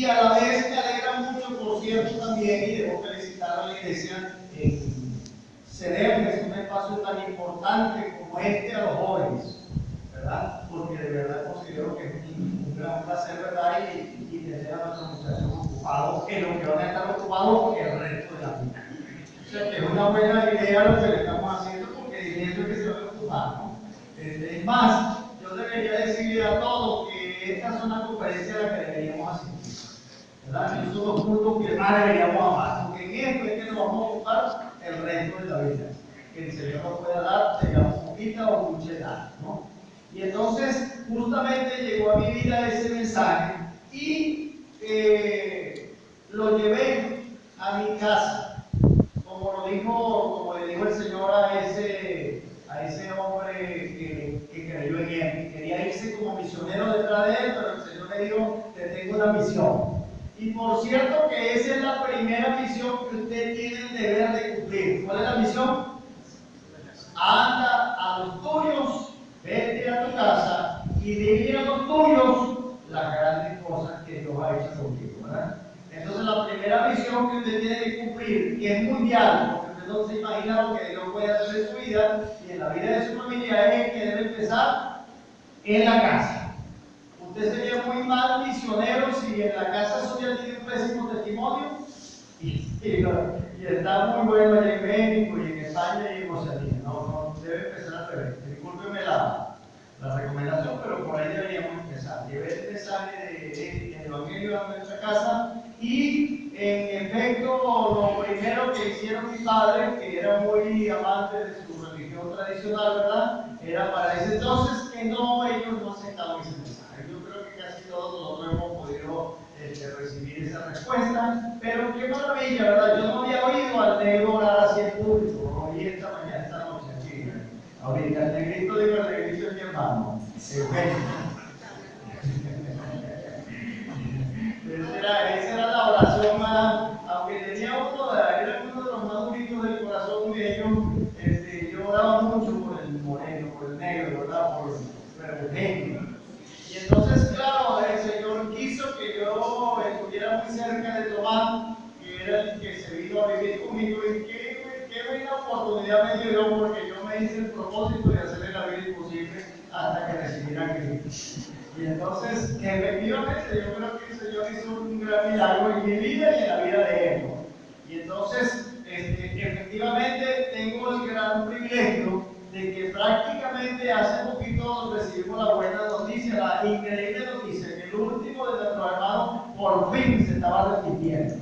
Y a la vez me alegra mucho, por cierto, también, y debo felicitar a la iglesia en cederles un espacio tan importante como este a los jóvenes, ¿verdad? Porque de verdad considero que es un gran placer, ¿verdad? Y tener a nuestros muchachos ocupados en lo que van a estar ocupados el resto de la vida. O sea que es una buena idea lo que le estamos haciendo, porque dinero es que se va a ocupar, ¿no? Es más, yo debería decirle a todos que esta es una conferencia a la que deberíamos asistir, ¿verdad? Esos son los puntos que más deberíamos amar, porque en esto es que nos vamos a ocupar el resto de la vida. Que el Señor nos pueda dar, tengamos poquita o mucha edad, ¿no? Y entonces, justamente llegó a mi vida ese mensaje y lo llevé a mi casa, como le dijo el Señor a ese hombre que creyó en él. Quería irse como misionero detrás de él, pero el Señor le dijo: te tengo una misión. Y por cierto que esa es la primera misión que usted tiene el deber de cumplir. ¿Cuál es la misión? Anda a los tuyos, vete a tu casa y dile a los tuyos las grandes cosas que Dios ha hecho contigo, ¿verdad? Entonces la primera misión que usted tiene que cumplir, que es mundial, porque usted no se imagina lo que Dios puede hacer en su vida y en la vida de su familia, es que debe empezar en la casa. Usted sería muy mal misionero si en la casa suya tiene un pésimo testimonio y está muy bueno allá en México y en España y en Oceanía. No, debe empezar al revés. Discúlpeme la recomendación, pero por ahí deberíamos empezar. Llevar el mensaje del Evangelio a nuestra casa y, en efecto, lo primero que hicieron mis padres, que eran muy amantes de su religión tradicional, ¿verdad? Era para ese entonces que no, ellos no aceptaban ese mensaje. Yo creo que casi todos nosotros hemos podido recibir esa respuesta, pero qué maravilla, ¿verdad? Yo no había oído al negro orar así en público, lo oí esta mañana, esta noche, aquí, ahorita, el negrito es mi hermano, esa era la oración más, aunque tenía era uno de los más duritos del corazón de ellos, yo oraba mucho por el moreno, por el negro, ¿verdad? Por Eugenio. Y entonces, claro, el Señor quiso que yo estuviera muy cerca de Tomás, que era el que se vino a vivir conmigo, y qué buena oportunidad me dio, porque yo me hice el propósito de hacerle la vida imposible hasta que recibiera a Cristo. Y entonces, efectivamente, yo creo que el Señor hizo un gran milagro en mi vida y en la vida de él, ¿no? Y entonces, efectivamente, tengo el gran privilegio de que prácticamente hace poquito recibimos la buena noticia, la increíble noticia, que el último de nuestros hermanos por fin se estaba arrepintiendo.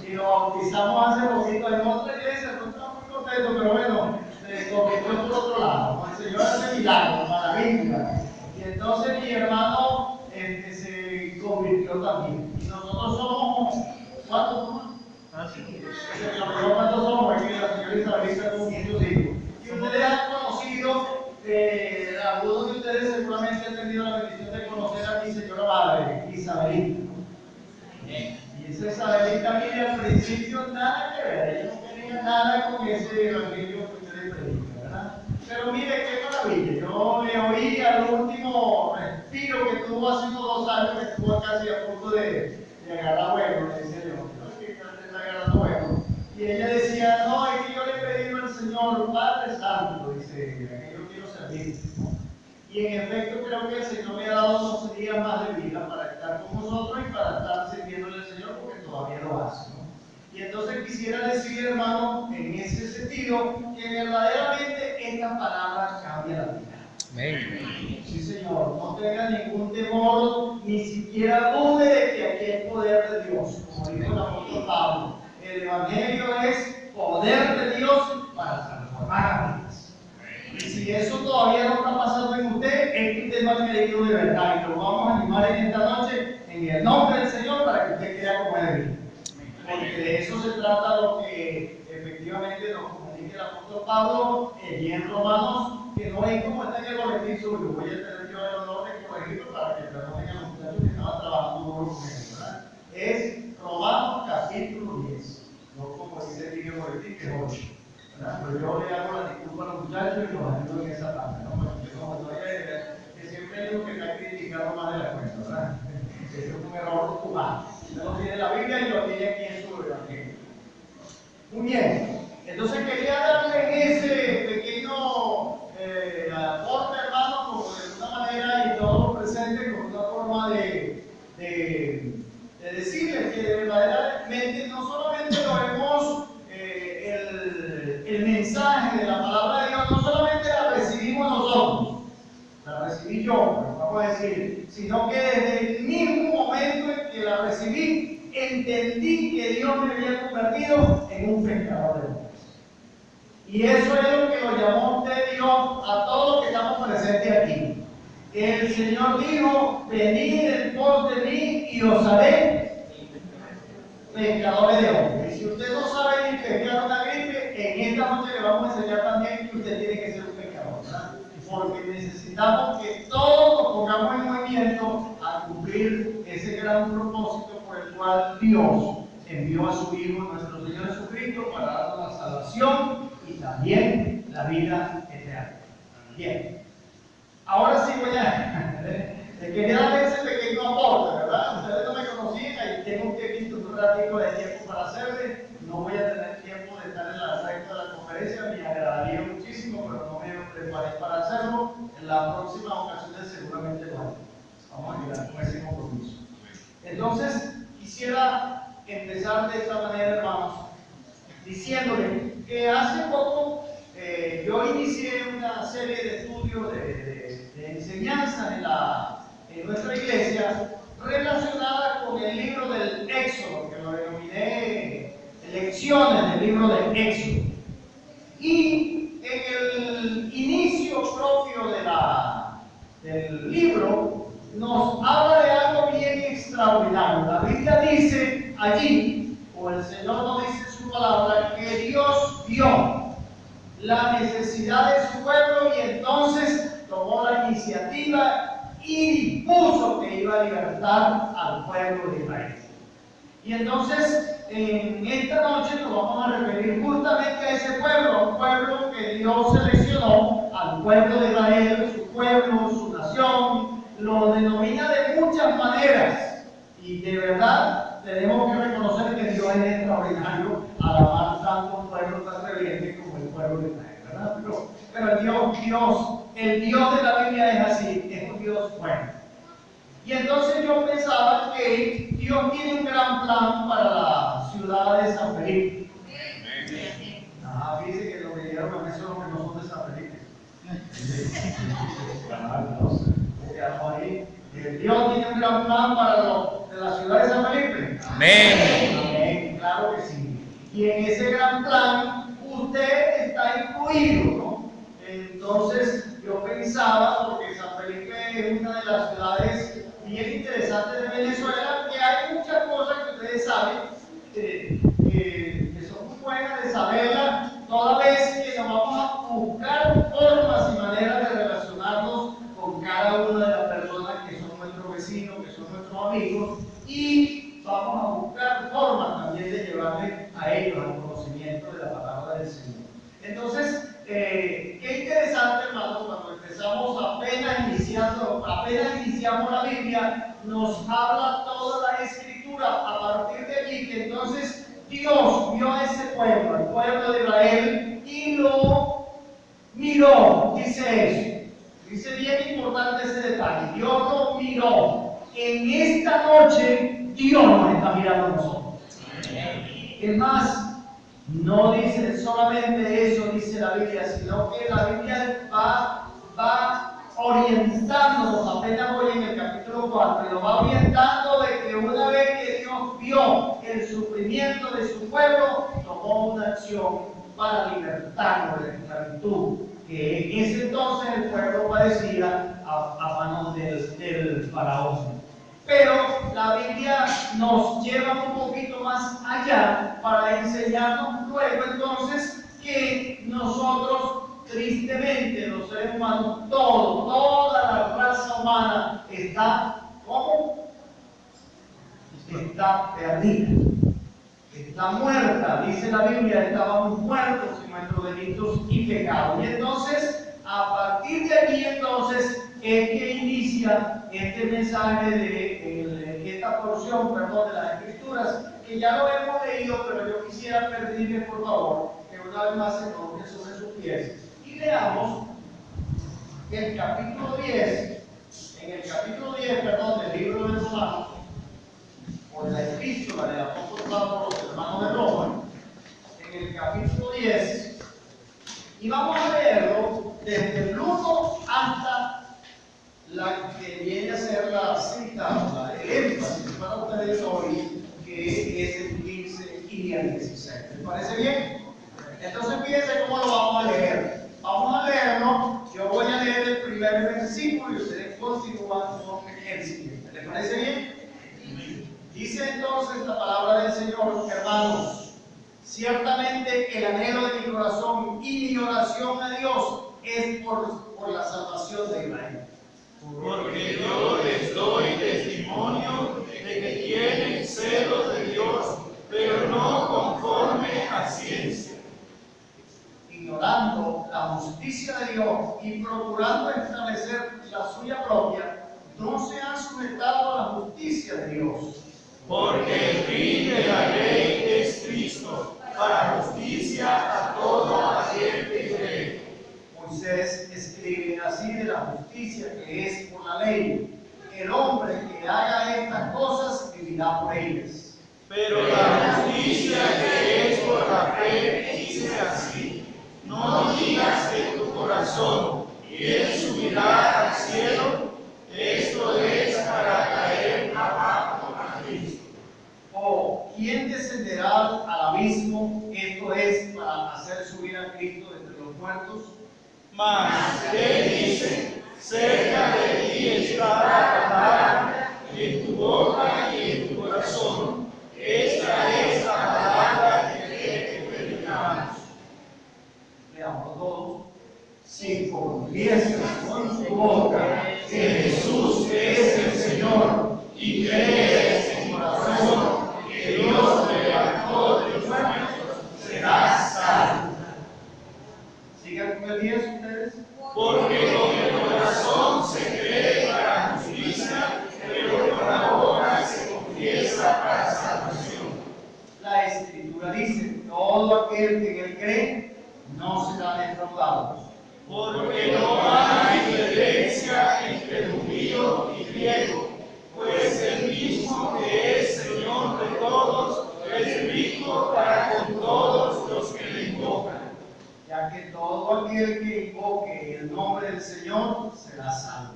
Y lo bautizamos hace poquito en otra iglesia, no estamos muy contentos, pero bueno, se convirtió por otro lado. El Señor hace milagros, maravillas. Y entonces mi hermano se convirtió también. Y nosotros somos, ¿cuántos somos? ¿Cuántos somos? Aquí la señora Isabelita con muchos hijos. Y ustedes han conocido, algunos de ustedes seguramente han tenido la bendición de conocer a mi señora madre, Isabelita. Y esa Isabelita, mire, al principio nada que ver, ella no tenía nada con ese evangelio que ustedes predican, ¿verdad? Pero mire qué maravilla, yo le oí al último respiro que tuvo hace unos 2 años, que estuvo casi a punto de agarrar vuelo, le decía yo, ¿no? Que está agarrando vuelo. Y ella decía: no, es que yo le he pedido al Señor, Padre Santo, dice, que yo quiero servir, ¿no? Y en efecto creo que el Señor me ha dado 12 días más de vida para estar con nosotros y para estar sirviéndole al Señor, porque todavía lo hace, ¿no? Y entonces quisiera decir, hermano, en ese sentido, que verdaderamente esta palabra cambia la vida. Amén. Sí, Señor, no tenga ningún temor, ni siquiera dude de que aquí hay poder de Dios, como dijo el apóstol Pablo. El Evangelio es poder de Dios para transformar vidas. Y si eso todavía no está pasando en usted, es que usted no ha creído de verdad. Y lo vamos a animar en esta noche, en el nombre del Señor, para que usted crea como es Dios. Porque de eso se trata lo que efectivamente nos comunica el apóstol Pablo allí en Romanos, que no es como está en el boletín suyo. Voy a tener yo el honor de corregirlo para que perdonen a los muchachos que estaban trabajando duro con él, ¿verdad? Es Romanos capítulo 10, no como dice aquí en el boletín, que es 8. Pero yo le hago la disculpa a los muchachos y los ayudo en esa parte, ¿no? Porque que siempre digo que está criticando más de la cuenta, ¿verdad? Eso es un error tu mano. Usted lo tiene en la Biblia y lo tiene aquí en su evangelio. Muy bien. Entonces quería darle ese pequeño aporte, hermano, como de alguna manera y todo presente, como una forma de decirles que verdaderamente no solamente lo vemos, el mensaje de la palabra de Dios, no solamente la recibimos nosotros, la recibí yo, pero vamos a decir, sino que desde el mismo momento en que la recibí, entendí que Dios me había convertido en un pescador de hombres. Y eso es lo que lo llamó usted Dios a todos los que estamos presentes aquí. El Señor dijo: venid en pos de mí y os haré pescadores de hombres. Y si usted no sabe ni pescar una gripe, en esta noche le vamos a enseñar también que usted tiene que ser un pescador, ¿verdad? Porque necesitamos que todos nos pongamos en movimiento a cumplir ese gran propósito por el cual Dios envió a su Hijo, nuestro Señor Jesucristo, para darnos la salvación y también la vida eterna. Bien, ahora sí voy a... quería darle ese pequeño aporte, ¿verdad? Ustedes no me conocían y tengo un ratito de tiempo para hacerle. No voy a tener tiempo de estar en la recta de la conferencia, me agradaría muchísimo, pero no me preparé para hacerlo. En la próxima ocasión seguramente lo haré. Vamos a quedar con ese compromiso. Entonces, quisiera empezar de esta manera, hermanos, diciéndole que hace poco yo inicié una serie de estudios de enseñanza en nuestra iglesia relacionada con el libro del Éxodo, que lo denominé lecciones del libro del Éxodo. Y en el inicio propio del libro nos habla de algo bien extraordinario. La Biblia dice allí, o el Señor nos dice en su palabra, que Dios vio la necesidad de su pueblo y entonces tomó la iniciativa y dispuso que iba a libertar al pueblo de Israel. Y entonces, en esta noche nos vamos a referir justamente a ese pueblo, un pueblo que Dios seleccionó, al pueblo de Israel, su pueblo, su nación, lo denomina de muchas maneras. Y de verdad, tenemos que reconocer que Dios es extraordinario al amar tanto a un pueblo tan rebelde como el pueblo de Israel, ¿verdad? Pero el Dios de la Biblia es así, es un Dios bueno. Y entonces yo pensaba que Dios tiene un gran plan para la ciudad de San Felipe. Fíjense que lo que dijeron a mí son los que no son de San Felipe. Dios tiene un gran plan para la ciudad de San Felipe. Amén. Claro que sí. Y en ese gran plan usted está incluido, ¿no? Entonces yo pensaba, porque San Felipe es una de las ciudades bien interesantes de Venezuela, que hay muchas cosas que ustedes saben que son muy buenas de saberlas, toda vez que nos vamos a buscar formas y maneras de relacionarnos con cada una de las personas que son nuestros vecinos, que son nuestros amigos, y vamos a buscar formas también de llevarle a ellos al conocimiento de la palabra del Señor. Entonces, qué interesante, hermano, cuando empezamos apenas iniciamos la Biblia, nos habla toda la Escritura a partir de allí, que entonces Dios vio a ese pueblo, al pueblo de Israel, y lo miró, dice eso. Dice bien importante ese detalle, Dios lo miró. En esta noche, Dios nos está mirando a nosotros. Es más, no dice solamente eso, dice la Biblia, sino que la Biblia va orientándonos, apenas voy en el capítulo 4, y lo va orientando de que una vez que Dios vio el sufrimiento de su pueblo, tomó una acción para libertarlo de la esclavitud, que en ese entonces el pueblo padecía a manos del faraón. Pero la Biblia nos lleva un poquito más allá para enseñarnos luego entonces que nosotros, tristemente, los seres humanos, toda la raza humana está, ¿cómo? Está perdida, está muerta, dice la Biblia, estábamos muertos en nuestros delitos y pecados. Y entonces, a partir de aquí entonces, es que inicia este mensaje de esta porción porción, perdón, de las Escrituras, que ya lo hemos leído, pero yo quisiera pedirles, por favor, que una vez más se coloquen sobre sus pies y leamos el capítulo 10, en el capítulo 10, perdón, del libro de Romanos, o de la epístola del apóstol Pablo a los hermanos de Roma, en el capítulo 10, y vamos a leerlo desde el 1 hasta la que viene a ser la cita, el énfasis para ustedes hoy, que es el 15 y el 16. ¿Les parece bien? Entonces fíjense cómo lo vamos a leer. Vamos a leerlo. Yo voy a leer el primer versículo y ustedes continúan con el siguiente. ¿Les parece bien? Dice entonces la palabra del Señor, hermanos: ciertamente el anhelo de mi corazón y mi oración a Dios es por la salvación de Israel. Porque yo les doy testimonio de que tienen celo de Dios, pero no conforme a ciencia. Ignorando la justicia de Dios y procurando establecer la suya propia, no se han sujetado a la justicia de Dios. Porque el fin de la ley es Cristo, para justicia a todo aquel que cree. Moisés escribe así de la justicia que es por la ley: el hombre que haga estas cosas vivirá por ellas. Pero la justicia que es por la fe dice así: no digas en tu corazón, ¿quién subirá al cielo? Esto es para caer abajo a Cristo. O ¿quién descenderá al abismo? Esto es para hacer subir a Cristo de entre los muertos. Mas, ¿qué dice? Cerca de ti está la palabra, en tu boca y en tu corazón. Esta es la palabra que predicamos. Leamos todos. Si confiesas con tu boca que Jesús es el Señor y crees en tu corazón que Dios te levantó de los muertos, serás salvo. ¿Sigan con el 10 ustedes? Porque con el corazón se cree para justicia, pero con la boca se confiesa para salvación. La Escritura dice: todo aquel que en él cree no será defraudado. Porque no hay diferencia entre judío y griego, pues el mismo que es Señor de todos es rico para con todos los que le invocan. Ya que todo aquel que invoque el nombre del Señor será salvo.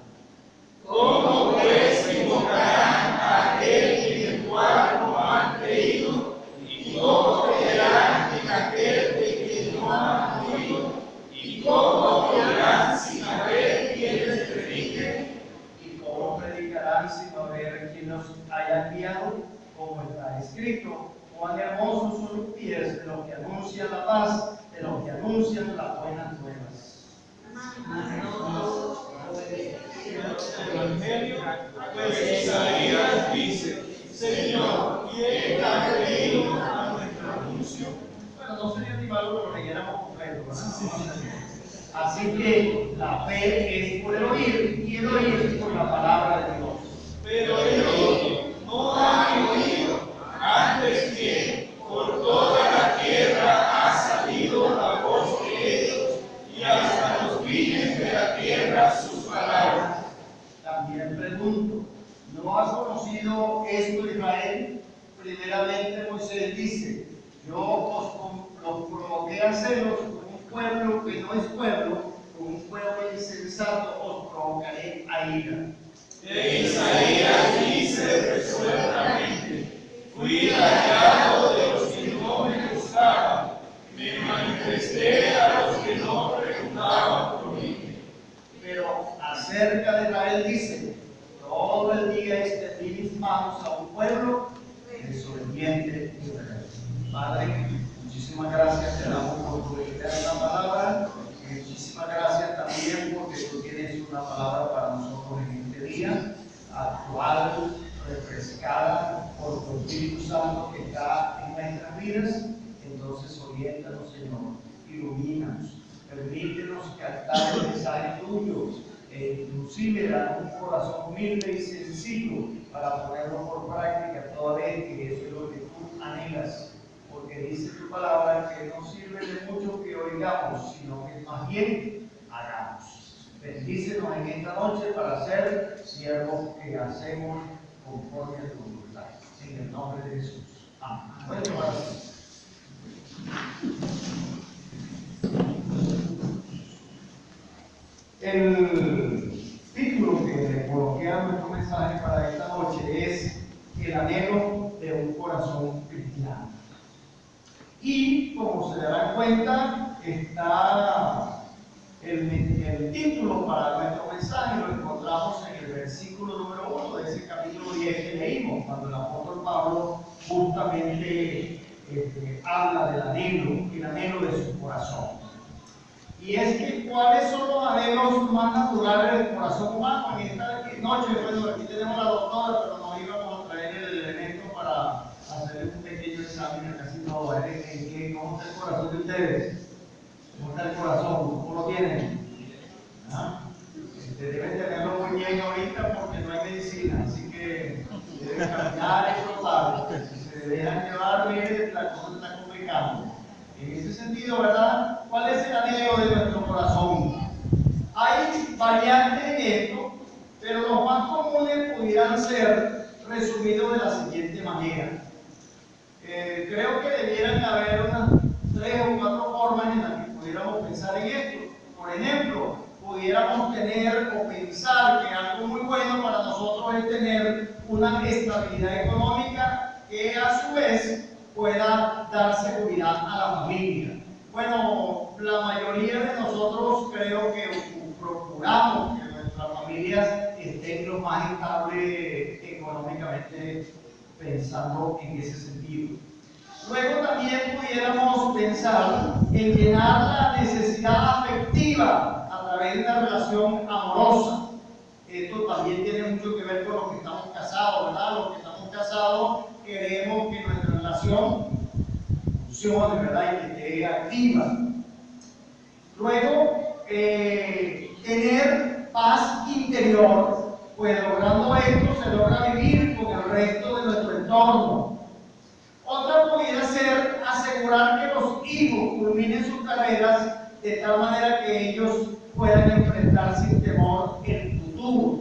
¿Cómo pues invocarán a aquel en el cual no han creído? ¿Y cómo creerán en aquel de quien no han oído? ¿Y cómo oirán sin haber quien les predique? ¿Y cómo predicarán sin haber quien los haya enviado? Como está escrito: cuán hermosos son los pies de los que anuncian la paz, de los que anuncian las buenas nuevas. El Evangelio, pues Isaías dice: Señor, ¿quién ha creído a nuestro anuncio? Bueno, no sería ni malo que lo leyéramos completo, ¿verdad? Así que la fe es por el oír y el oír por la palabra de Dios. Pero ellos no han oído, antes que por toda la tierra ha salido la voz de ellos, y hasta los fines de la tierra sus palabras. También pregunto: ¿no has conocido esto Israel? Primeramente Moisés dice: yo los provoqué a celos con un pueblo que no es pueblo, con un pueblo insensato os provocaré a ira. E Isaías dice resueltamente: fui hallado de los que no me buscaban, me manifesté a los que no preguntaban por mí. Pero acerca de Israel dice: todo el día extendí mis manos a un pueblo desobediente y rebelde. Padre, muchísimas gracias te damos por tu eterna palabra. Muchísimas gracias también porque tú tienes una palabra para nosotros en este día, actual, refrescada por tu Espíritu Santo que está en nuestras vidas. Entonces oriéntanos, Señor, ilumínanos, permítenos captar el mensaje tuyo, inclusive dar un corazón humilde y sencillo para ponerlo por práctica digamos, sino que más bien hagamos. Bendícenos en esta noche para ser siervos que hacemos conforme a tu voluntad. En el nombre de Jesús. Amén. Bueno, ahora sí. El título que le coloqué a nuestro mensaje para esta noche es El anhelo de un corazón cristiano. Y como se darán cuenta, está el título para nuestro mensaje, lo encontramos en el versículo número 1 de ese capítulo 10 que leímos, cuando el apóstol Pablo justamente habla del anhelo, el anhelo de su corazón. Y es que, ¿cuáles son los anhelos más naturales del corazón humano? En esta noche, bueno, aquí tenemos a la doctora, pero nos íbamos a traer el elemento para hacer un pequeño examen, casi todo. ¿Cómo está el corazón de ustedes? ¿Cómo está el corazón? ¿Cómo lo tienen? ¿Ah? Deben tenerlo muy bien ahorita porque no hay medicina, así que deben caminar y flotar. Si se dejan llevar, bien, la cosa se está complicando. En ese sentido, ¿verdad? ¿Cuál es el anhelo de nuestro corazón? Hay variantes en esto, pero los más comunes pudieran ser resumidos de la siguiente manera. Creo que debieran haber unas 3 o 4 formas en las que pudiéramos pensar en esto. Por ejemplo, pudiéramos tener o pensar que algo muy bueno para nosotros es tener una estabilidad económica que a su vez pueda dar seguridad a la familia. Bueno, la mayoría de nosotros creo que procuramos que nuestras familias estén lo más estable económicamente, pensando en ese sentido. Luego también pudiéramos pensar en llenar la necesidad afectiva a través de una relación amorosa. Esto también tiene mucho que ver con los que estamos casados, ¿verdad? Los que estamos casados queremos que nuestra relación funcione, ¿verdad? Y que esté activa. Luego, tener paz interior, pues logrando esto se logra vivir con el resto de nuestro entorno. Otra pudiera ser asegurar que los hijos culminen sus carreras de tal manera que ellos puedan enfrentar sin temor el futuro.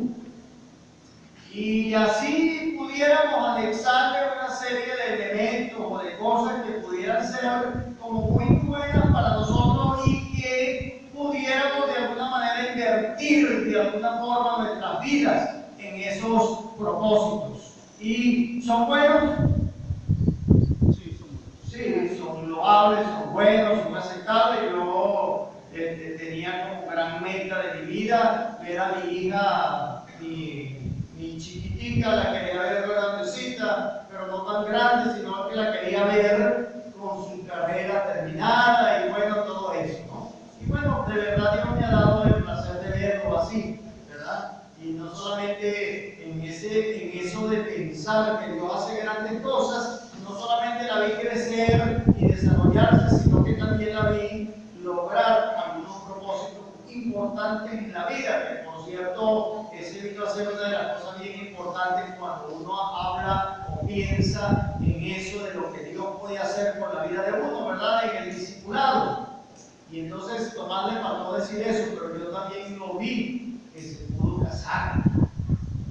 Y así pudiéramos anexarle una serie de elementos o de cosas que pudieran ser como muy buenas para nosotros y que pudiéramos de alguna manera invertir de alguna forma nuestras vidas en esos propósitos. ¿Y son buenos? Sí, son loables, son buenos, son aceptables. Yo tenía como gran meta de mi vida ver a mi hija, mi chiquitica, la quería ver grandecita, pero no tan grande, sino que la quería ver con su carrera terminada y bueno, todo eso, ¿no? Y bueno, de verdad Dios me ha dado el placer de verlo así, ¿verdad? Y no solamente en eso de pensar que Dios hace grandes cosas, no solamente la vi crecer y desarrollarse, sino que también la vi lograr algunos propósitos importantes en la vida, que por cierto, ese vino a ser una de las cosas bien importantes cuando uno habla o piensa en eso de lo que Dios puede hacer por la vida de uno, ¿verdad? En el discipulado. Y entonces Tomás le faltó decir eso, pero yo también lo vi, que se pudo casar,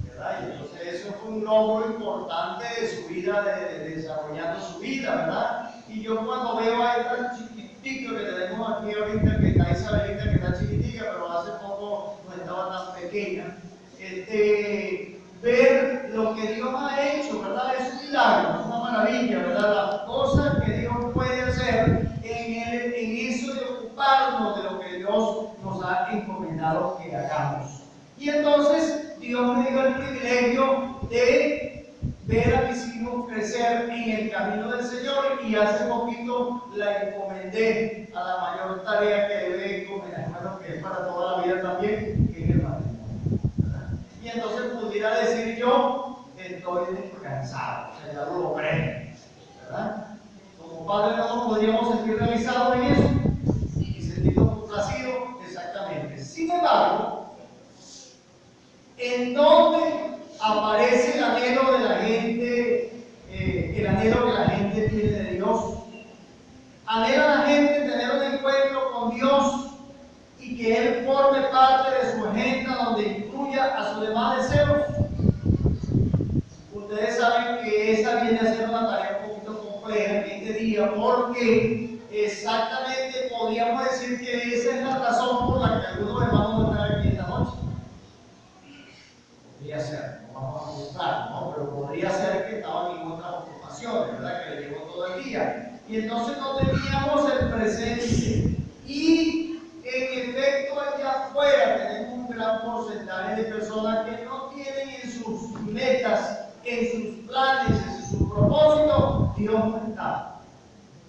¿verdad? Y entonces eso fue un logro importante de su vida, de desarrollando su vida, ¿verdad? Y yo cuando veo a esta chiquitica que tenemos aquí ahorita, que está Isabelita, que está chiquitica, pero hace poco no estaba tan pequeña, ver lo que Dios ha hecho, ¿verdad? Es un milagro, es una maravilla, ¿verdad? Las cosas que Dios puede hacer en eso de ocuparnos de lo que Dios nos ha encomendado que hagamos. Y entonces Dios me dio el privilegio de ver a mis hijos crecer en el camino del Señor y hace poquito la encomendé a la mayor tarea que debe encomendar, bueno, que es para toda la vida también, que es el matrimonio. Y entonces pudiera decir yo, estoy descansado, o sea, ya lo logré, ¿verdad? Como padre no nos podríamos sentir realizados en eso y sentirnos complacidos, exactamente. Sin embargo, ¿en dónde aparece el anhelo de la gente, el anhelo que la gente tiene de Dios? ¿Anhela la gente tener un encuentro con Dios manera que esa viene a ser una tarea un poquito compleja en este día, porque exactamente podríamos decir que esa es la razón por la que algunos hermanos no están aquí esta noche. Podría ser, no vamos a juzgar, ¿no? Pero podría ser que estaban en otras ocupaciones, ¿verdad? Que le llegó todo el día. Y entonces no teníamos el presente. Y en efecto, allá afuera tenemos un gran porcentaje de personas que no tienen en sus metas, en sus planes, en sus propósitos, Dios no está.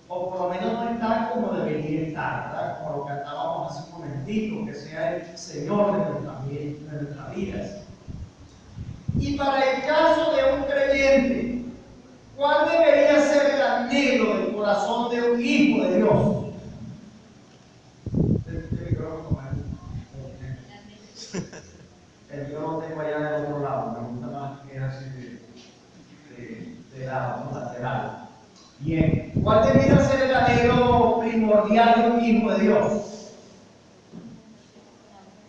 O por lo menos no está como debería estar, ¿verdad? Como lo cantábamos hace un momentito, que sea el Señor de nuestras vidas. Y para el caso de un creyente, ¿cuál debería ser el anhelo del corazón de un hijo de Dios? Yo lo tengo allá del otro lado, me gusta más que es así de lado, ¿no? Lateral. Bien, ¿cuál debería ser el anhelo primordial de un hijo de Dios?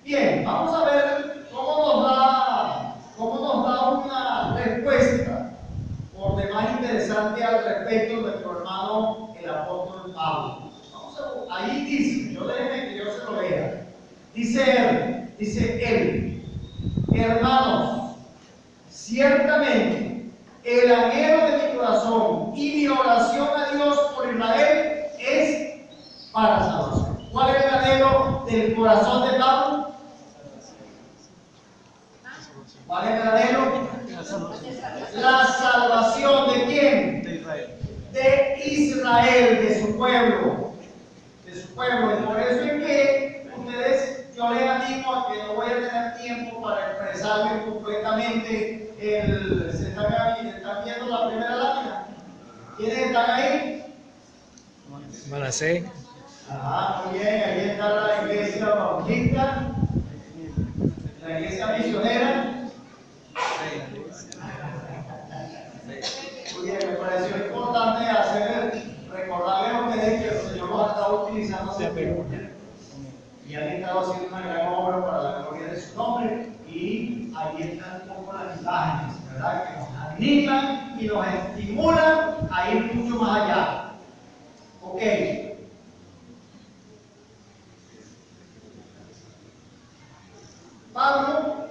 Bien, vamos a ver cómo nos da una respuesta por demás interesante al respecto nuestro hermano el apóstol Pablo. Ahí dice, déjeme que yo se lo lea. Dice él, hermanos, ciertamente el anhelo de mi corazón y mi oración a Dios por Israel es para salvación. ¿Cuál es el anhelo del corazón de Pablo? ¿Cuál es el anhelo? La salvación ¿de quién? De Israel. De Israel, de su pueblo. De su pueblo. Y por eso es que ustedes, yo les animo a que no voy a tener tiempo para expresarme completamente. ¿Se están viendo la primera lámina? ¿Quiénes están ahí? Manasés. Ajá, muy bien. Ahí está la iglesia bautista, la iglesia misionera. Muy bien, me pareció importante recordarles a ustedes que el Señor los ha estado utilizando siempre y han estado haciendo una gran obra para la gloria de su nombre. Y ahí están un poco las imágenes, ¿verdad? Que nos animan y nos estimulan a ir mucho más allá. Ok. Pablo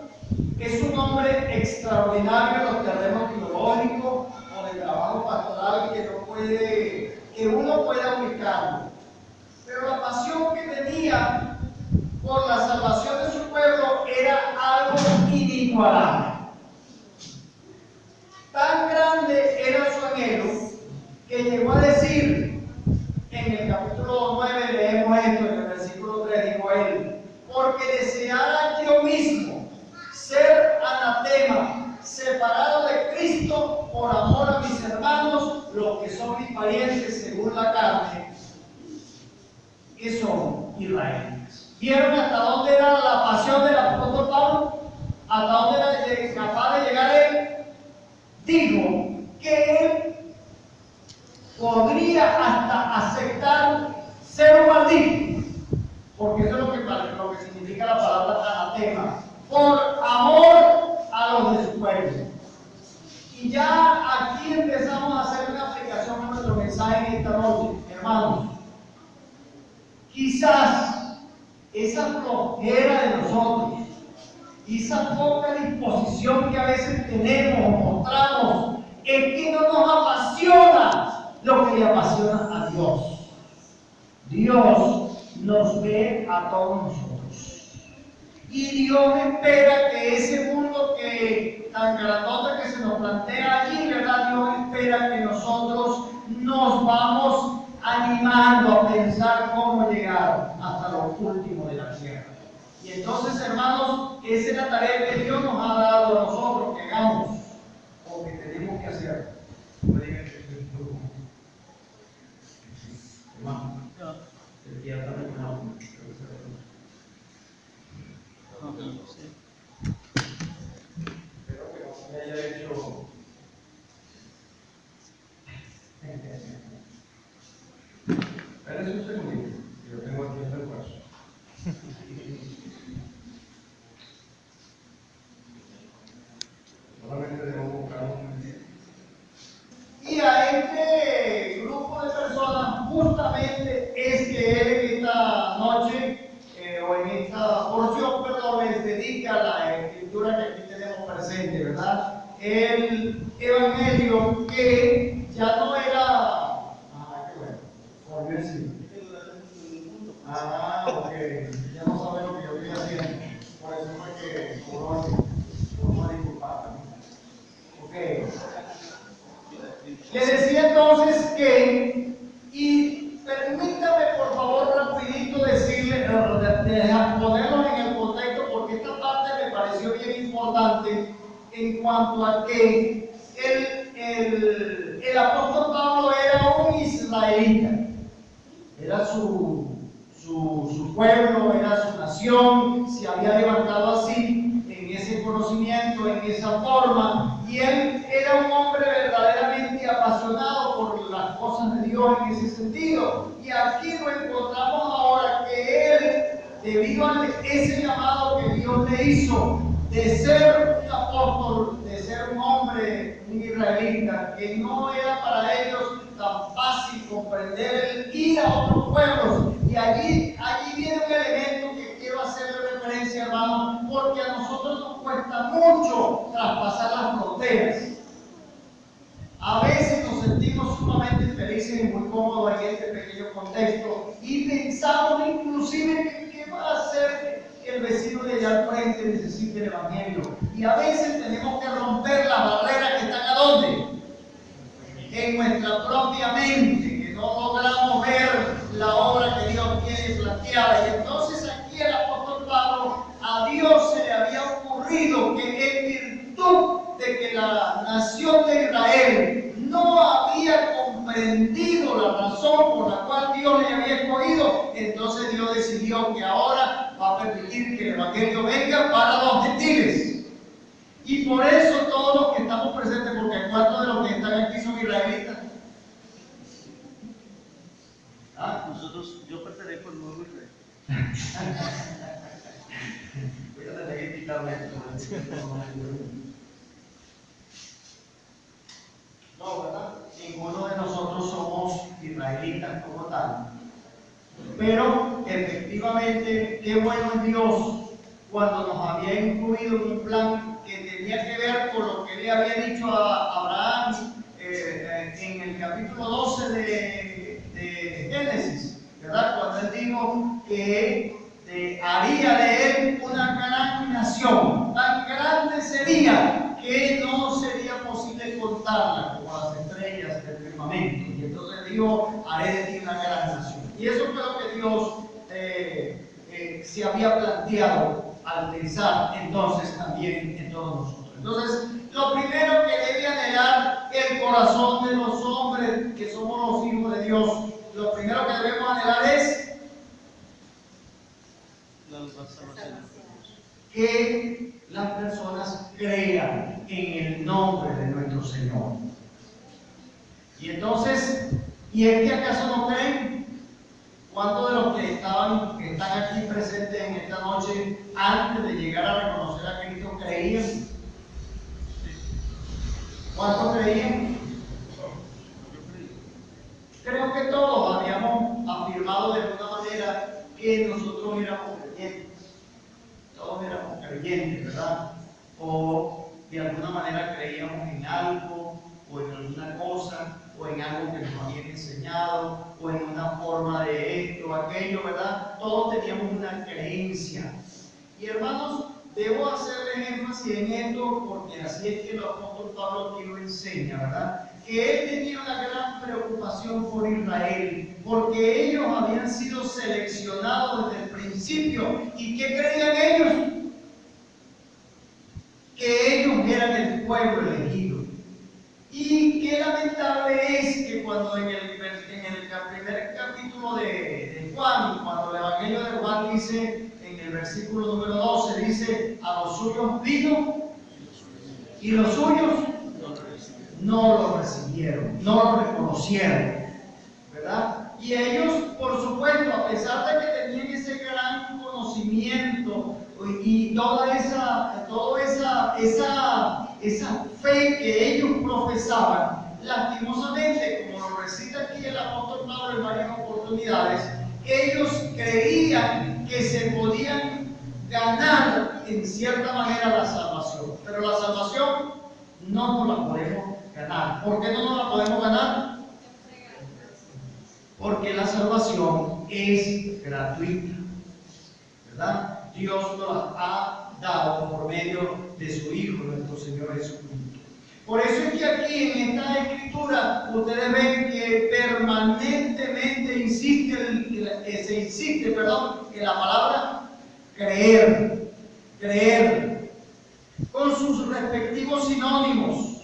es un hombre extraordinario en los terrenos teológicos o de trabajo pastoral que uno pueda ubicarlo. Pero la pasión que tenía por la salvación de su pueblo era algo inigualable. Tan grande era su anhelo que llegó a decir, en el capítulo 9 leemos esto, en el versículo 3 dijo él, porque deseara yo mismo ser anatema, separado de Cristo por amor a mis hermanos, los que son mis parientes según la carne, que son israelitas. ¿Vieron hasta dónde era la pasión del apóstol Pablo? ¿Hasta dónde era capaz de llegar él? Dijo que él podría hasta aceptar ser un maldito, porque eso es lo que significa la palabra anatema, por amor a los de su pueblo. Y ya aquí empezamos a hacer una aplicación a nuestro mensaje en esta noche, hermanos. Quizás esa flojera de nosotros, esa poca disposición que a veces tenemos o mostramos, es que no nos apasiona lo que le apasiona a Dios. Dios nos ve a todos nosotros. Y Dios espera que ese mundo tan grandote que se nos plantea allí, ¿verdad? Dios espera que nosotros nos vamos animando a pensar cómo llegar hasta lo último de la tierra. Y entonces, hermanos, esa es la tarea que Dios nos ha dado a nosotros que hagamos o que tenemos que hacer. Hermano, el ya está terminado. Espero que no se me haya hecho. Espérense un segundito, que yo tengo aquí el refuerzo. Solamente debemos buscar un momentito. entonces que, y permítame por favor rapidito decirle, ponerlo en el contexto, porque esta parte me pareció bien importante en cuanto a que el apóstol Pablo era un israelita, era su pueblo, era su nación, se había levantado así, en ese conocimiento, en esa forma, y él era un hombre verdaderamente apasionado por las cosas de Dios en ese sentido. Y aquí lo encontramos ahora que él, debido a ese llamado que Dios le hizo, de ser un apóstol, de ser un hombre, un israelita, que no era para ellos tan fácil comprender el ir a otros pueblos. Y allí viene un elemento que quiero hacerle referencia, hermano, porque a nosotros nos cuesta mucho traspasar las fronteras. A veces nos sentimos sumamente felices y muy cómodos en este pequeño contexto y pensamos inclusive que va a ser el vecino de allá al frente necesita el evangelio. Y a veces tenemos que romper las barreras que están ¿a dónde? En nuestra propia mente, que no logramos ver la obra que Dios tiene planteada. Y entonces aquí el apóstol Pablo, a Dios se le había ocurrido que en virtud de que la nación de Israel no había comprendido la razón por la cual Dios le había escogido, entonces Dios decidió que ahora va a permitir que el evangelio venga para los gentiles. Y por eso todos los que estamos presentes, porque ¿cuántos de los que están aquí son israelitas? Yo pertenezco al nuevo Israel. Voy a tener que quitarme esto. No, ¿verdad? Ninguno de nosotros somos israelitas como tal. Pero efectivamente, qué bueno es Dios cuando nos había incluido en un plan que tenía que ver con lo que le había dicho a Abraham en el capítulo 12 de Génesis, ¿verdad? Cuando él dijo que haría de él una gran nación, tan grande sería que no sería posible contarla como las estrellas del firmamento. Y entonces dijo, haré de ti una gran nación. Y eso fue lo que Dios se había planteado al pensar entonces también en todos nosotros. Entonces, lo primero que debe anhelar el corazón de los hombres que somos los hijos de Dios, lo primero que debemos anhelar es que las personas crean en el nombre de nuestro Señor. Y entonces, ¿y es que acaso no creen? ¿Cuántos de los que están aquí presentes en esta noche, antes de llegar a reconocer a Cristo, creían? ¿Cuántos creían? Creo que todos habíamos afirmado de alguna manera que nosotros éramos creyentes. Todos éramos creyentes, ¿verdad? O de alguna manera creíamos en algo, o en alguna cosa, o en algo que nos habían enseñado, o en una forma de esto o aquello, ¿verdad? Todos teníamos una creencia. Y hermanos, debo hacerles énfasis en esto porque así es que el apóstol Pablo aquí lo enseña, ¿verdad? Que él tenía una gran preocupación por Israel, porque ellos habían sido seleccionados desde el principio. ¿Y qué creían ellos? Que ellos eran el pueblo elegido. Y qué lamentable es que cuando en el primer capítulo de Juan, cuando el Evangelio de Juan dice, en el versículo número 12, dice, a los suyos vino y los suyos no lo recibieron, no lo reconocieron, ¿verdad? Y ellos, por supuesto, a pesar de que tenían ese gran conocimiento y toda esa fe que ellos profesaban, lastimosamente, como lo recita aquí el apóstol Pablo en varias oportunidades, ellos creían que se podían ganar en cierta manera la salvación, pero la salvación no nos la podemos ganar. ¿Por qué no nos la podemos ganar? Porque la salvación es gratuita, ¿verdad? Dios nos la ha dado por medio de su Hijo, nuestro Señor Jesucristo. Por eso es que aquí en esta escritura ustedes ven que creer, con sus respectivos sinónimos.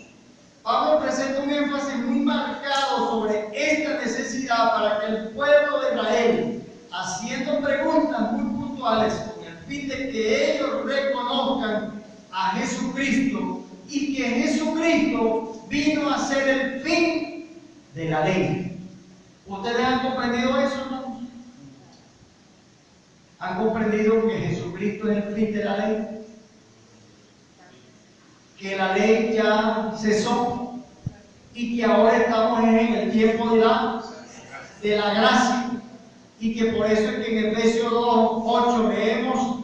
Pablo presenta un énfasis muy marcado sobre esta necesidad para que el pueblo de Israel, haciendo preguntas muy puntuales con el fin de que ellos reconozcan a Jesucristo y que Jesucristo vino a ser el fin de la ley. ¿Ustedes han comprendido eso, hermanos? ¿Han comprendido que Jesucristo es el fin de la ley? Que la ley ya cesó y que ahora estamos en el tiempo de la gracia, y que por eso es que en Efesios 2:8 leemos: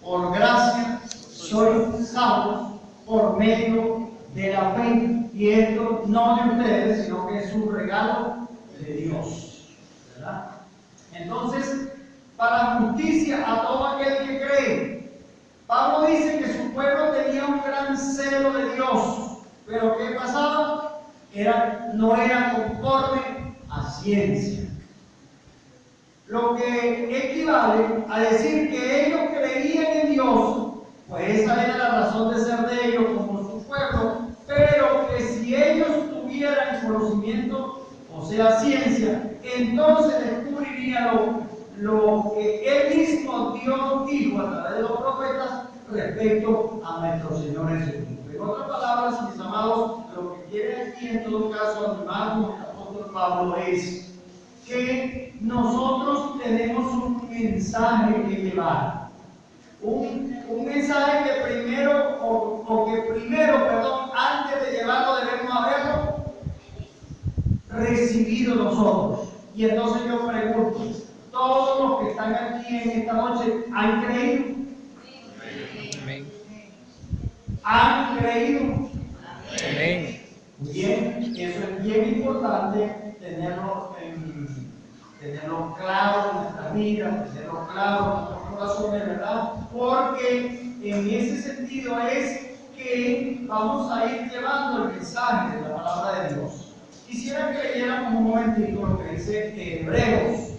por gracia sois salvos por medio de la fe, y esto no de ustedes, sino que es un regalo de Dios, ¿verdad? Entonces, para justicia a todo aquel que cree. Pablo dice que su pueblo tenía un gran celo de Dios, pero ¿qué pasaba? No era conforme a ciencia. Lo que equivale a decir que ellos creían en Dios, pues esa era la razón de ser de ellos como su pueblo, pero que si ellos tuvieran conocimiento, o sea, ciencia, entonces descubrirían lo que Él mismo Dios dijo a través de los profetas respecto a nuestro Señor Jesucristo. En otras palabras, mis amados, lo que quiere aquí en todo caso animar el apóstol Pablo es que nosotros tenemos un mensaje que llevar. Un mensaje que primero, antes de llevarlo debemos haberlo recibido nosotros. Y entonces yo pregunto, ¿todos los que están aquí en esta noche han creído? Amén. ¿Han creído? Amén. Muy bien, eso es bien importante tenerlo claro en nuestra vida, tenerlo claro en nuestros corazones, ¿verdad? Porque en ese sentido es que vamos a ir llevando el mensaje de la palabra de Dios. Quisiera que leyéramos un momentito lo que dice Hebreos,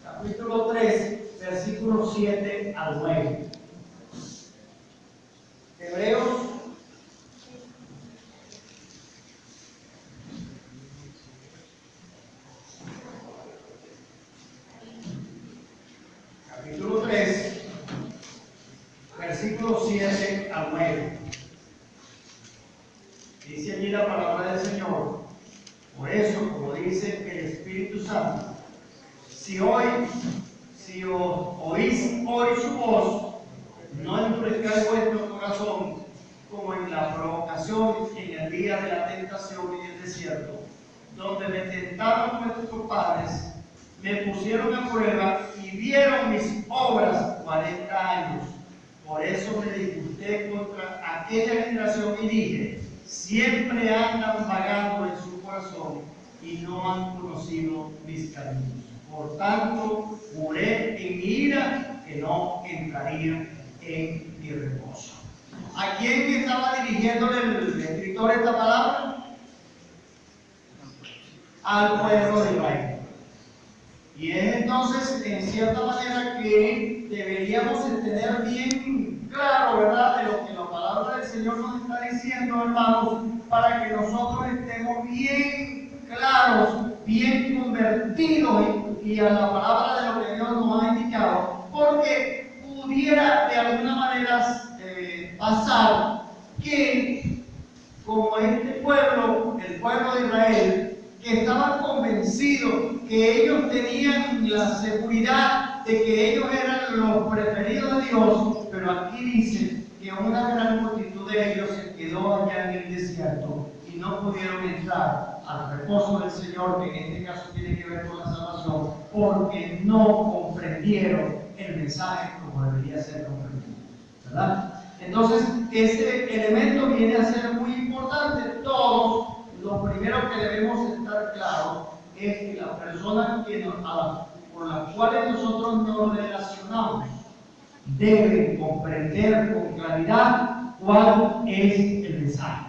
capítulo 3, versículos 7 al 9. Hebreos capítulo 3, versículos 7 al 9. Dice allí la palabra del Señor: por eso, como dice el Espíritu Santo, si oís hoy su voz, no endurezcáis vuestro corazón como en la provocación en el día de la tentación en el desierto, donde me tentaron vuestros padres, me pusieron a prueba y vieron mis obras 40 años. Por eso me disgusté contra aquella generación y dije: siempre andan vagando en su corazón y no han conocido mis caminos. Por tanto, juré en mi ira que no entraría en mi reposo. ¿A quién estaba dirigiéndole el escritor esta palabra? Al pueblo de Israel. Y es entonces, en cierta manera, que deberíamos tener bien claro, ¿verdad?, de lo que la palabra del Señor nos está diciendo, hermanos, para que nosotros estemos bien claros, bien convertidos y a la palabra de lo que Dios nos ha indicado, porque pudiera de alguna manera pasar que, como este pueblo, el pueblo de Israel, que estaban convencidos que ellos tenían la seguridad de que ellos eran los preferidos de Dios, pero aquí dice que una gran multitud de ellos se quedó allá en el desierto y no pudieron entrar al reposo del Señor, que en este caso tiene que ver con la salvación, porque no comprendieron el mensaje como debería ser comprendido, ¿verdad? Entonces, este elemento viene a ser muy importante. Todos, lo primero que debemos estar claros es que las personas con las cuales nosotros nos relacionamos deben comprender con claridad cuál es el mensaje.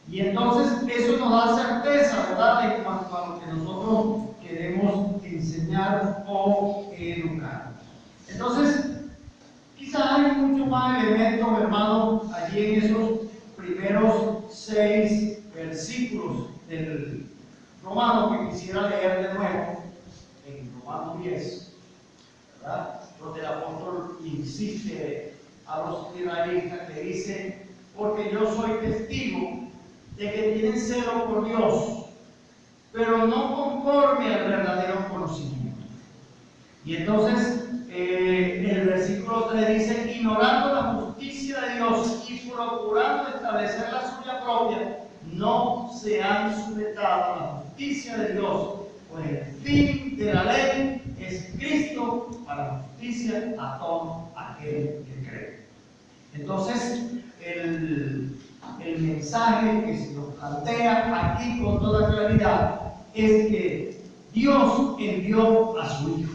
Y entonces eso nos da certeza, ¿verdad?, en cuanto a lo que nosotros queremos enseñar o educar. Entonces, quizás del Romano que quisiera leer de nuevo, en Romanos 10, ¿verdad? Donde el apóstol insiste a los israelitas que dice: porque yo soy testigo de que tienen celo por Dios, pero no conforme al verdadero conocimiento. Y entonces el versículo 3 dice: ignorando la justicia de Dios y procurando establecer la suya propia, no se han sujetado a la justicia de Dios, pues el fin de la ley es Cristo para justicia a todo aquel que cree. Entonces, el mensaje que se nos plantea aquí con toda claridad es que Dios envió a su Hijo.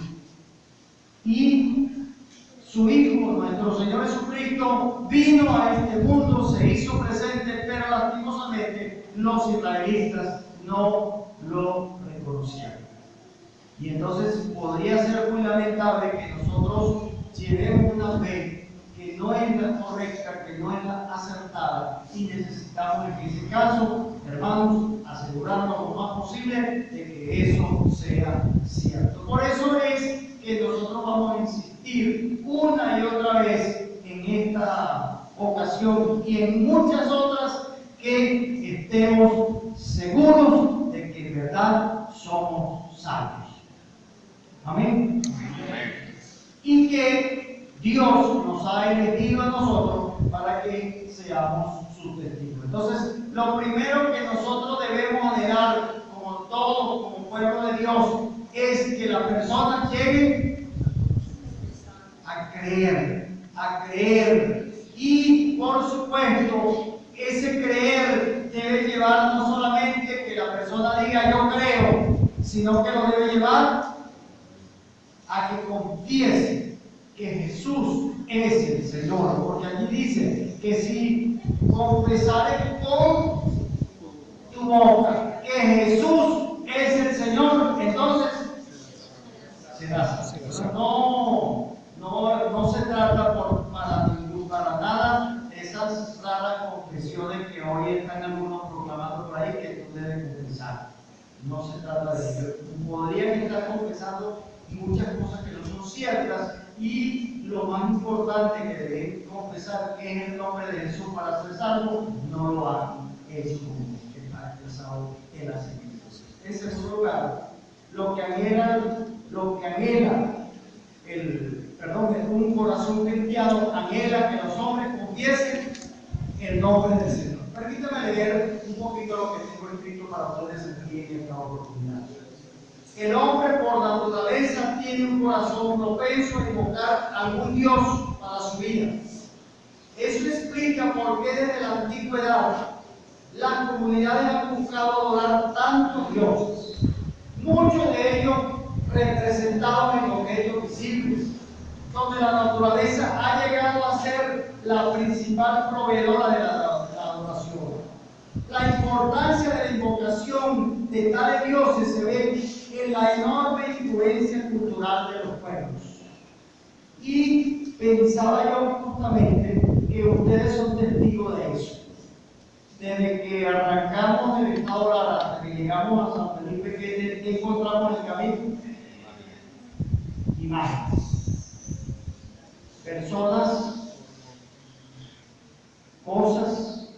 Y su Hijo, nuestro Señor Jesucristo, vino a este mundo, se hizo presente, pero lastimosamente los israelitas no lo reconocieron. Y entonces podría ser muy lamentable que nosotros llevemos una fe que no es la correcta, que no es la acertada, y necesitamos en ese caso, hermanos, asegurarnos lo más posible de que eso sea cierto. Por eso es que nosotros vamos a insistir una y otra vez en esta ocasión y en muchas otras, que estemos seguros de que en verdad somos salvos. Amén. Y que Dios nos ha elegido a nosotros para que seamos sus testigos. Entonces, lo primero que nosotros debemos anhelar, como todos, como pueblo de Dios, es que la persona llegue a creer. Y por supuesto, ese creer debe llevar no solamente que la persona diga yo creo, sino que lo debe llevar a que confiese que Jesús es el Señor, porque aquí dice que si confesares con tu boca que Jesús es el Señor, entonces serás salvo. No se trata para nada de esas raras confesiones que hoy están algunos proclamando por ahí que tú debes confesar. No se trata de ello. Podrían estar confesando muchas cosas que no son ciertas, y lo más importante que deben confesar, que es el nombre de Jesús para ser salvo, no lo han hecho como está expresado en las Escrituras. En segundo lugar, lo que anhela un corazón cristiano anhela que los hombres confiesen el nombre del Señor. Permítame leer un poquito lo que tengo escrito para ustedes aquí en esta oportunidad. El hombre por naturaleza tiene un corazón propenso a invocar a algún Dios para su vida. Eso explica por qué desde la antigüedad las comunidades han buscado adorar tantos dioses, muchos de ellos representados en objetos visibles, donde la naturaleza ha llegado a ser la principal proveedora de la adoración. La importancia de la invocación de tales dioses se ve en la enorme influencia cultural de los pueblos. Y pensaba yo justamente que ustedes son testigos de eso. Desde que arrancamos del estado Lara hasta que llegamos a San Felipe, ¿qué encontramos en el camino? Imágenes, personas, cosas,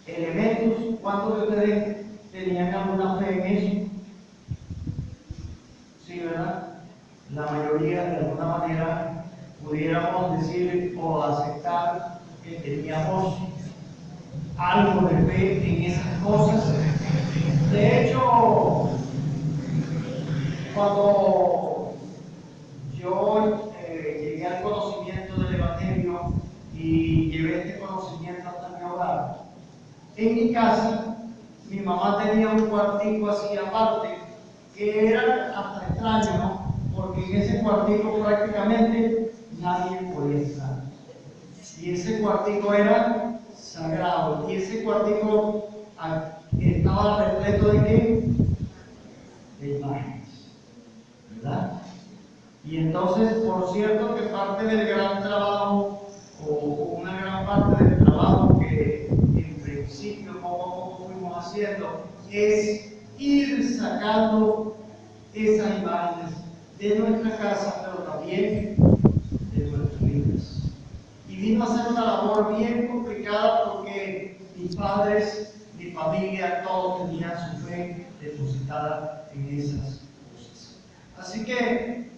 elementos. ¿Cuántos de ustedes tenían alguna fe en eso? Sí, ¿verdad? La mayoría, de alguna manera, pudiéramos decir o aceptar que teníamos algo de fe en esas cosas. De hecho, cuando yo llegué al conocimiento del Evangelio y llevé este conocimiento hasta mi hogar, en mi casa, mi mamá tenía un cuartico así aparte, que era hasta extraño, ¿no? Porque en ese cuartico prácticamente nadie podía estar. Y ese cuartico era sagrado. Y ese cuartico estaba repleto ¿de qué? De imágenes, ¿verdad? Y entonces, por cierto, que parte del gran trabajo, o una gran parte del trabajo que en principio poco a poco fuimos haciendo, es ir sacando esas imágenes de nuestra casa, pero también de nuestras vidas. Y vino a ser una labor bien complicada porque mis padres, mi familia, todos tenían su fe depositada en esas cosas. Así que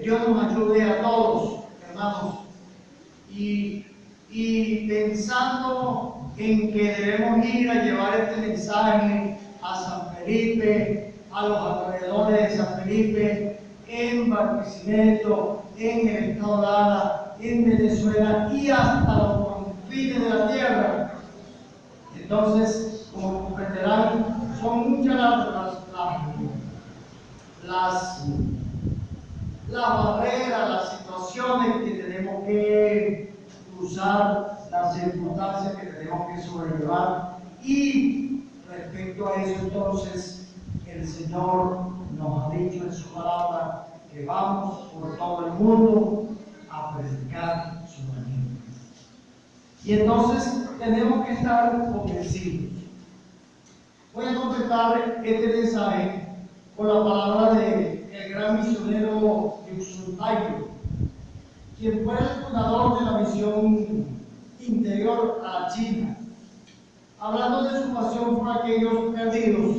Dios nos ayude a todos, hermanos, y pensando en que debemos ir a llevar este mensaje a San Felipe, a los alrededores de San Felipe, en Barquisimeto, en el estado Lara, en Venezuela y hasta los confines de la tierra. Entonces, como comprenderán, son muchas las barreras, las situaciones que tenemos que cruzar, las circunstancias que tenemos que sobrellevar. Y respecto a eso, entonces, el Señor nos ha dicho en su palabra que vamos por todo el mundo a predicar su evangelio. Y entonces tenemos que estar convencidos. Voy a completar este mensaje con la palabra del gran misionero Yuxun Taiyo, quien fue el fundador de la misión interior a China, hablando de su pasión por aquellos perdidos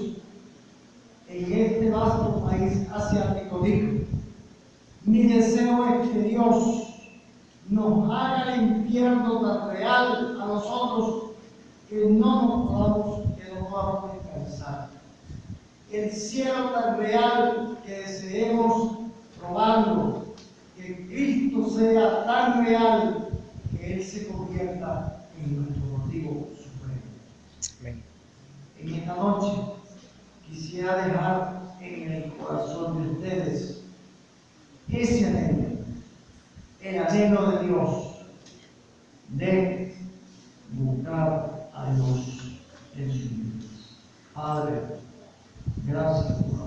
en este vasto país asiático. Dijo: mi deseo es que Dios nos haga el infierno tan real a nosotros que no podamos descansar. El cielo tan real que deseemos probarlo, que Cristo sea tan real que Él se convierta en nuestro motivo supremo. Amén. En esta noche quisiera dejar en el corazón de ustedes ese anhelo, el anhelo de Dios de buscar a Dios en sus vidas. Padre, gracias por